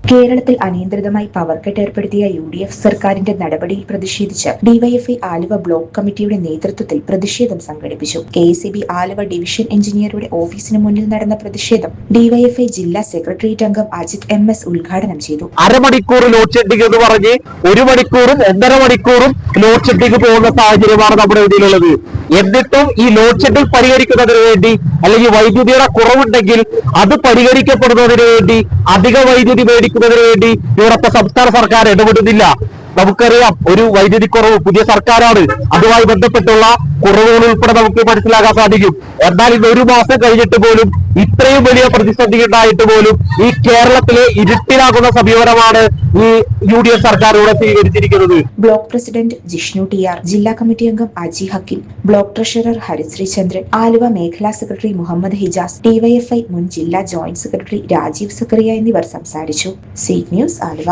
കേരളത്തിൽ അനിയന്ത്രിതമായി power cut ഏർപ്പെടുത്തിയ UDF സർക്കാരിന്റെ നടപടിയിൽ പ്രതിഷേധിച്ച് ഡിവൈഎഫ്ഐ ആലുവ ബ്ലോക്ക് കമ്മിറ്റിയുടെ നേതൃത്വത്തിൽ പ്രതിഷേധം സംഘടിപ്പിച്ചു. KSEB ആലുവ ഡിവിഷൻ എഞ്ചിനീയറുടെ ഓഫീസിന് മുന്നിൽ നടന്ന പ്രതിഷേധം ഡിവൈഎഫ്ഐ ജില്ലാ സെക്രട്ടേറിയറ്റ് അംഗം അജിത് MS ഉദ്ഘാടനം ചെയ്തു. അരമണിക്കൂർ ലോഡ് ഷെഡിംഗ് എന്ന് പറഞ്ഞ് 1 മണിക്കൂറും 1.5 മണിക്കൂറും ലോഡ് ഷെഡിംഗ് പോകുന്ന സാഹചര്യമാണ് നമ്മുടെ ഇതിലുള്ളത്. എന്നിട്ടും ഈ ലോഡ് ഷെഡിംഗ് പരിഹരിക്കുന്നതിന് വേണ്ടി അല്ലെങ്കിൽ വൈദ്യുതിയുടെ കുറവുണ്ടെങ്കിൽ അത് പരിഹരിക്കപ്പെടുന്നതിന് വേണ്ടി അധിക വൈദ്യുതി മേടിക്കുന്നതിന് വേണ്ടി ഇവിടുത്തെ സംസ്ഥാന സർക്കാർ ഇടപെടുന്നില്ല. നമുക്കറിയാം, ഒരു വൈദ്യുതി കുറവ് പുതിയ സർക്കാരാണ്, അതുമായി ബന്ധപ്പെട്ടുള്ള കുറവുകൾ ഉൾപ്പെടെ നമുക്ക് മനസ്സിലാക്കാൻ സാധിക്കും. എന്നാൽ ഇന്ന് 1 മാസം കഴിഞ്ഞിട്ട് പോലും ഇത്രയും വലിയ പ്രതിസന്ധി ഉണ്ടായിട്ട് പോലും ഈ കേരളത്തിലെ ഇരുട്ടിലാകുന്ന സമീപനമാണ് ഈ UDF സർക്കാർ ഇവിടെ സ്വീകരിച്ചിരിക്കുന്നത്. ബ്ലോക്ക് പ്രസിഡന്റ് ജിഷ്ണു TR, ജില്ലാ കമ്മിറ്റി അംഗം അജി ഹക്കീം, ബ്ലോക്ക് ട്രഷറർ ഹരിശ്രീ ചന്ദ്രൻ, ആലുവ മേഖലാ സെക്രട്ടറി മുഹമ്മദ് ഹിജാസ്, ഡിവൈഎഫ്ഐ മുൻ ജില്ലാ ജോയിന്റ് സെക്രട്ടറി രാജീവ് സക്കറിയ എന്നിവർ സംസാരിച്ചു. Seat news Aluva.